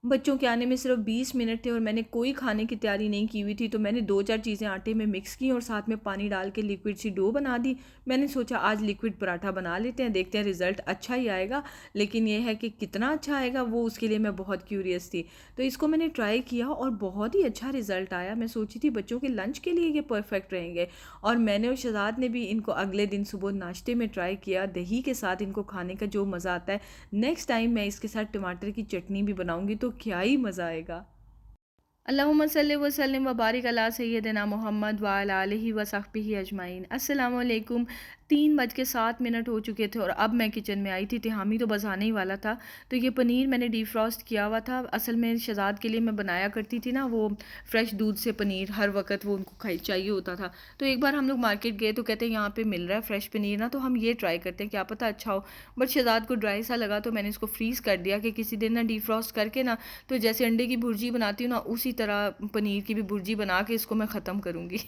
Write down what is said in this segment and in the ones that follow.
बच्चों के आने में सिर्फ 20 मिनट थे और मैंने कोई खाने की तैयारी नहीं की हुई थी, तो मैंने 2-4 चीज़ें आटे में मिक्स की और साथ में पानी डाल के लिक्विड सी डो बना दी। मैंने सोचा आज लिक्विड पराठा बना लेते हैं, देखते हैं रिज़ल्ट अच्छा ही आएगा। लेकिन ये है कि कितना अच्छा आएगा वो उसके लिए मैं बहुत क्यूरियस थी। तो इसको मैंने ट्राई किया और बहुत ही अच्छा रिज़ल्ट आया। मैं सोची थी बच्चों के लंच के लिए ये परफेक्ट रहेंगे। और मैंने और शहज़ाद ने भी इनको अगले दिन सुबह नाश्ते में ट्राई किया। दही के साथ इनको खाने का जो मज़ा आता है, नेक्स्ट टाइम मैं इसके साथ टमाटर की चटनी भी बनाऊंगी तो क्या ही मज़ा आएगा। अल्लाहुम्मा सल्लि व सल्लिम व बारिक अला सय्यदिना मोहम्मद व अला आलिहि व सहबिहि अजमाइन। अस्सलाम वालेकुम। 3:07 हो चुके थे और अब मैं किचन में आई थी। तिहामी तो बस आने ही वाला था। तो ये पनीर मैंने डीफ्रॉस्ट किया हुआ था। असल में शहज़ाद के लिए मैं बनाया करती थी ना, वो फ्रेश दूध से पनीर, हर वक्त वो उनको खाई चाहिए होता था। तो एक बार हम लोग मार्केट गए तो कहते हैं यहाँ पे मिल रहा है फ्रेश पनीर ना, तो हम ये ट्राई करते हैं, क्या पता अच्छा हो। बट शहज़ाद को ड्राई सा लगा तो मैंने इसको फ्रीज़ कर दिया कि किसी दिन ना डीफ्रॉस्ट करके ना, तो जैसे अंडे की भुर्जी बनाती हूँ ना, उसी तरह पनीर की भी भुर्जी बना के इसको मैं ख़त्म करूँगी।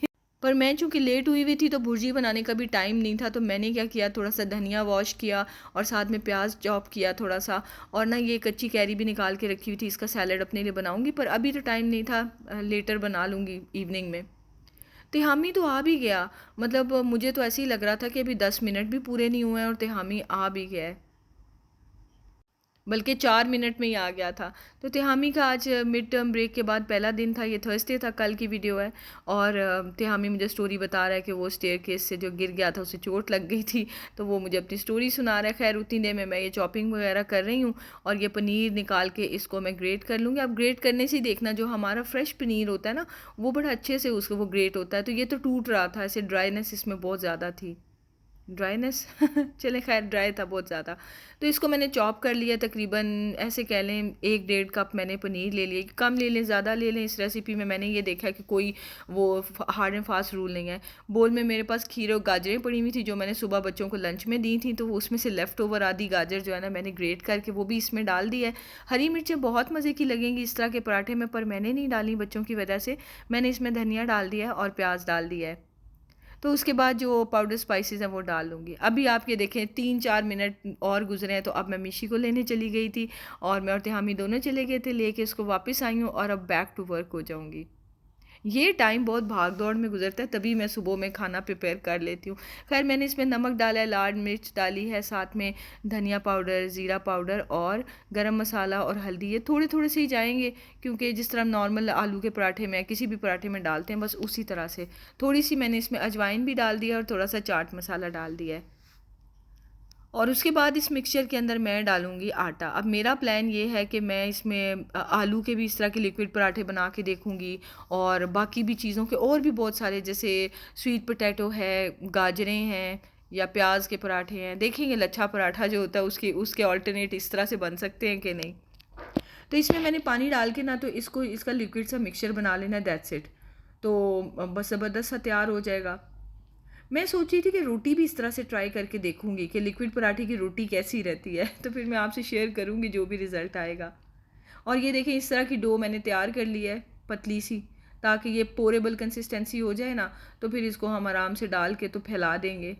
पर मैं चूँकि लेट हुई हुई थी तो भुर्जी बनाने का भी टाइम नहीं था, तो मैंने क्या किया, थोड़ा सा धनिया वॉश किया और साथ में प्याज चॉप किया थोड़ा सा। और ना ये कच्ची कैरी भी निकाल के रखी हुई थी, इसका सैलेड अपने लिए बनाऊँगी, पर अभी तो टाइम नहीं था, लेटर बना लूँगी इवनिंग में। तिहामी तो आ भी गया। मतलब मुझे तो ऐसे ही लग रहा था कि अभी 10 मिनट भी पूरे नहीं हुए हैं और तिहामी आ भी गया है, बल्कि 4 मिनट में ही आ गया था। तो तिहामी का आज मिड टर्म ब्रेक के बाद पहला दिन था, ये थर्सडे था, कल की वीडियो है। और तिहामी मुझे स्टोरी बता रहा है कि वो स्टेयरकेस से जो गिर गया था उसे चोट लग गई थी, तो वो मुझे अपनी स्टोरी सुना रहा है। खैर उतनी देर में मैं ये चॉपिंग वगैरह कर रही हूँ और ये पनीर निकाल के इसको मैं ग्रेट कर लूँगी। अब ग्रेट करने से ही देखना, जो हमारा फ्रेश पनीर होता है ना, वो बड़ा अच्छे से उसको वो ग्रेट होता है। तो ये तो टूट रहा था, ऐसे ड्राइनेस इसमें बहुत ज़्यादा थी, ड्राइनेस चले खैर ड्राई था बहुत ज़्यादा। तो इसको मैंने चॉप कर लिया, तकरीबन ऐसे कह लें 1-1.5 कप मैंने पनीर ले लिया। कम ले लें ज़्यादा ले लें, इस रेसिपी में मैंने ये देखा है कि कोई वो हार्ड एंड फास्ट रूल नहीं है। बोल में मेरे पास खीरे और गाजरें पड़ी हुई थी जो मैंने सुबह बच्चों को लंच में दी थी, तो वो उसमें से लेफ़्ट ओवर आधी गाजर जो है ना मैंने ग्रेट करके वो भी इसमें डाल दी है। हरी मिर्चें बहुत मज़े की लगेंगी इस तरह के पराठे में, पर मैंने नहीं डाली बच्चों की वजह से। मैंने इसमें धनिया डाल दिया है और प्याज डाल दिया है। तो उसके बाद जो पाउडर स्पाइसेस हैं वो डाल लूँगी। अभी आप ये देखें 3-4 मिनट और गुज़रे हैं, तो अब मैं मिशी को लेने चली गई थी और मैं और तिहामी दोनों चले गए थे, लेके उसको वापस आई हूँ और अब बैक टू वर्क हो जाऊँगी। ये टाइम बहुत भाग दौड़ में गुजरता है, तभी मैं सुबह में खाना प्रिपेयर कर लेती हूँ। खैर मैंने इसमें नमक डाला है, लाल मिर्च डाली है, साथ में धनिया पाउडर, ज़ीरा पाउडर और गरम मसाला और हल्दी, ये थोड़े थोड़े से ही जाएंगे, क्योंकि जिस तरह हम नॉर्मल आलू के पराठे में किसी भी पराठे में डालते हैं बस उसी तरह से। थोड़ी सी मैंने इसमें अजवाइन भी डाल दिया और थोड़ा सा चाट मसाला डाल दिया है। और उसके बाद इस मिक्सचर के अंदर मैं डालूँगी आटा। अब मेरा प्लान ये है कि मैं इसमें आलू के भी इस तरह के लिक्विड पराठे बना के देखूँगी और बाकी भी चीज़ों के और भी बहुत सारे, जैसे स्वीट पोटैटो है, गाजरें हैं या प्याज के पराठे हैं। देखेंगे लच्छा पराठा जो होता है उसके उसके ऑल्टरनेट इस तरह से बन सकते हैं कि नहीं। तो इसमें मैंने पानी डाल के ना, तो इसको इसका लिक्विड सा मिक्सचर बना लेना, दैट्स इट। तो बस ज़बरदस्त सा तैयार हो जाएगा। मैं सोच रही थी कि रोटी भी इस तरह से ट्राई करके देखूंगी कि लिक्विड पराठे की रोटी कैसी रहती है, तो फिर मैं आपसे शेयर करूंगी जो भी रिज़ल्ट आएगा। और ये देखें इस तरह की डो मैंने तैयार कर ली है, पतली सी, ताकि ये पोरेबल कंसिस्टेंसी हो जाए ना, तो फिर इसको हम आराम से डाल के तो फैला देंगे।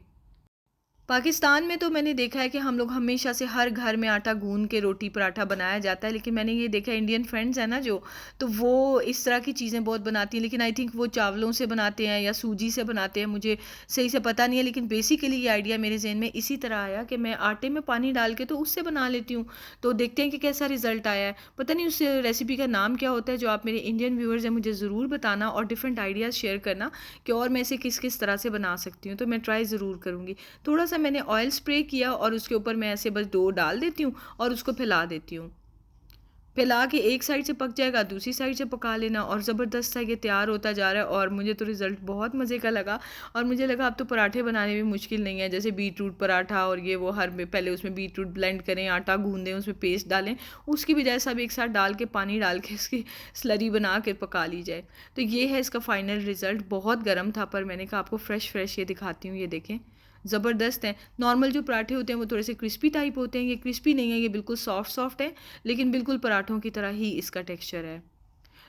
पाकिस्तान में तो मैंने देखा है कि हम लोग हमेशा से हर घर में आटा गूंद के रोटी पराठा बनाया जाता है, लेकिन मैंने ये देखा है इंडियन फ्रेंड्स हैं ना जो, तो वो इस तरह की चीज़ें बहुत बनाती हैं, लेकिन आई थिंक वो चावलों से बनाते हैं या सूजी से बनाते हैं, मुझे सही से पता नहीं है। लेकिन बेसिकली ये आइडिया मेरे जहन में इसी तरह आया कि मैं आटे में पानी डाल के तो उससे बना लेती हूँ, तो देखते हैं कि कैसा रिजल्ट आया है। पता नहीं उस रेसिपी का नाम क्या होता है, जो आप मेरे इंडियन व्यूअर्स हैं मुझे ज़रूर बताना और डिफरेंट आइडियाज़ शेयर करना कि और मैं इसे किस किस तरह से बना सकती हूँ, तो मैं ट्राई ज़रूर करूँगी। थोड़ा सा मैंने ऑयल स्प्रे किया और उसके ऊपर मैं ऐसे बस डो डाल देती हूँ और उसको फैला देती हूँ। फैला के एक साइड से पक जाएगा, दूसरी साइड से पका लेना और ज़बरदस्त सा ये तैयार होता जा रहा है। और मुझे तो रिज़ल्ट बहुत मज़े का लगा और मुझे लगा अब तो पराठे बनाने में मुश्किल नहीं है, जैसे बीट रूट पराठा और ये वो, हर में पहले उसमें बीट रूट ब्लेंड करें, आटा गूंदें, उसमें पेस्ट डालें, उसकी बजाय सब एक साथ डाल के पानी डाल के इसकी स्लरी बना के पका ली जाए। तो ये है इसका फाइनल रिज़ल्ट। बहुत गर्म था पर मैंने कहा आपको फ्रेश फ्रेश ये दिखाती हूँ, ये देखें ज़बरदस्त है। नॉर्मल जो पराठे होते हैं वो थोड़े से क्रिस्पी टाइप होते हैं, ये क्रिस्पी नहीं है, ये बिल्कुल सॉफ्ट सॉफ्ट है, लेकिन बिल्कुल पराठों की तरह ही इसका टेक्सचर है।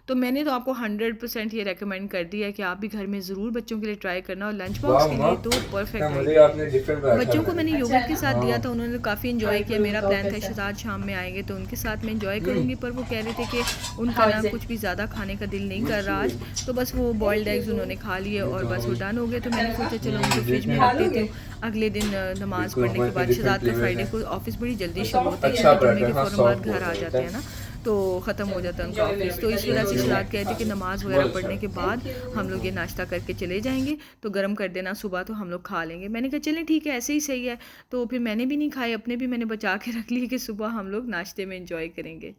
तो मैंने तो आपको 100% ये रेकमेंड कर दिया है कि आप भी घर में ज़रूर बच्चों के लिए ट्राई करना, और लंच बॉक्स के लिए तो परफेक्ट आइडिया है। बच्चों को मैंने योगर्ट के साथ दिया था, उन्होंने काफ़ी इन्जॉय किया। मेरा प्लान था शहजाद शाम में आएंगे तो उनके साथ मैं इन्जॉय करूँगी, पर वो कह रहे थे कि उनका ना कुछ भी ज़्यादा खाने का दिल नहीं कर रहा आज, तो बस वो बॉइल्ड एग्स उन्होंने खा लिए और बस वो डन हो गए। तो मैंने सोचा चलो उनको फ्रिज में रख देती हूँ, अगले दिन नमाज़ पढ़ने के बाद। शहजाद का फ्राइडे को ऑफिस बड़ी जल्दी शुरू होती है, क्योंकि जुम्मे के फ़ौरन बाद घर आ जाते हैं ना, तो ख़त्म हो जाता है उनका ऑफिस। तो इस वजह से शहजाद कहते हैं कि नमाज़ वगैरह पढ़ने के बाद हम लोग ये नाश्ता करके चले जाएंगे, तो गर्म कर देना सुबह तो हम लोग खा लेंगे। मैंने कहा चलें ठीक है, ऐसे ही सही है। तो फिर मैंने भी नहीं खाए, अपने भी मैंने बचा के रख लिए कि सुबह हम लोग नाश्ते में इंजॉय करेंगे।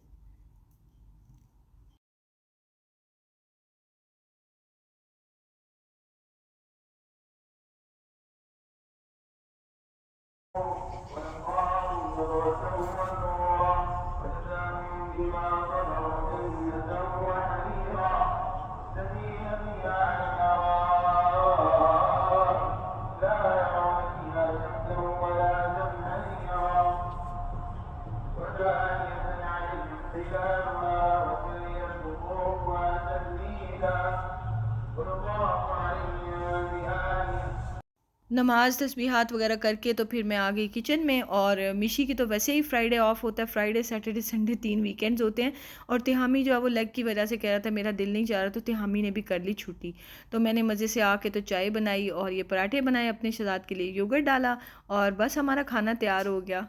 नमाज़ तस्बीहात वगैरह करके तो फिर मैं आ गई किचन में। और मिशी की तो वैसे ही फ्राइडे ऑफ होता है, फ्राइडे सैटरडे संडे 3 वीकेंड्स होते हैं। और तिहामी जो है वो लेग की वजह से कह रहा था मेरा दिल नहीं चाह रहा, तो तिहामी ने भी कर ली छुट्टी। तो मैंने मज़े से आके तो चाय बनाई और ये पराठे बनाए, अपने शहजाद के लिए योगर्ट डाला, और बस हमारा खाना तैयार हो गया।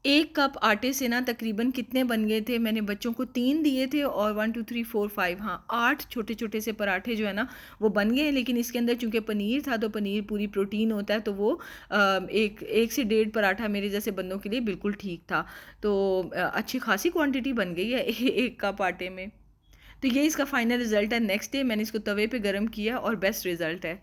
1 कप आटे से ना तकरीबन कितने बन गए थे, मैंने बच्चों को 3 दिए थे और 1 2 3 4 5, हाँ 8 छोटे छोटे से पराठे जो है ना वो बन गए। लेकिन इसके अंदर चूंकि पनीर था, तो पनीर पूरी प्रोटीन होता है, तो वो एक एक से 1.5 पराठा मेरे जैसे बंदों के लिए बिल्कुल ठीक था। तो अच्छी खासी क्वांटिटी बन गई है 1 कप आटे में। तो ये इसका फाइनल रिज़ल्ट है। नेक्स्ट डे मैंने इसको तवे पे गर्म किया और बेस्ट रिज़ल्ट है।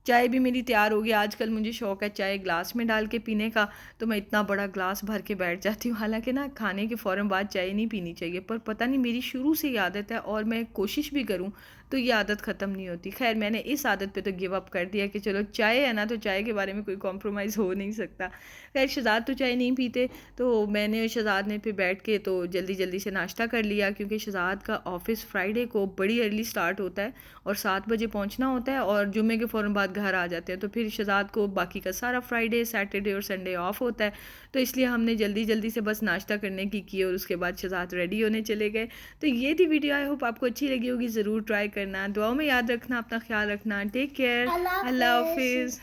चाय भी मेरी तैयार हो गई। आजकल मुझे शौक़ है चाय ग्लास में डाल के पीने का, तो मैं इतना बड़ा ग्लास भर के बैठ जाती हूँ। हालांकि ना खाने के फ़ौरन बाद चाय नहीं पीनी चाहिए, पर पता नहीं मेरी शुरू से ही आदत है, और मैं कोशिश भी करूँ तो ये आदत ख़त्म नहीं होती। खैर मैंने इस आदत पे तो गिव अप कर दिया कि चलो चाय है ना, तो चाय के बारे में कोई कॉम्प्रोमाइज़ हो नहीं सकता। खैर शहजाद तो चाय नहीं पीते, तो मैंने शहजाद ने फिर बैठ के तो जल्दी जल्दी से नाश्ता कर लिया, क्योंकि शहजाद का ऑफ़िस फ्राइडे को बड़ी अर्ली स्टार्ट होता है और 7 बजे पहुंचना होता है, और जुम्मे के फ़ौरन बाद घर आ जाते हैं। तो फिर शहजाद को बाकी का सारा फ्राइडे सैटरडे और संडे ऑफ होता है, तो इसलिए हमने जल्दी जल्दी से बस नाश्ता करने की और उसके बाद शहजाद रेडी होने चले गए। तो ये थी वीडियो, आई होप आपको अच्छी लगी होगी। ज़रूर ट्राई करना, दुआओं में याद रखना, अपना ख्याल रखना। टेक केयर, अल्लाह हाफिज़।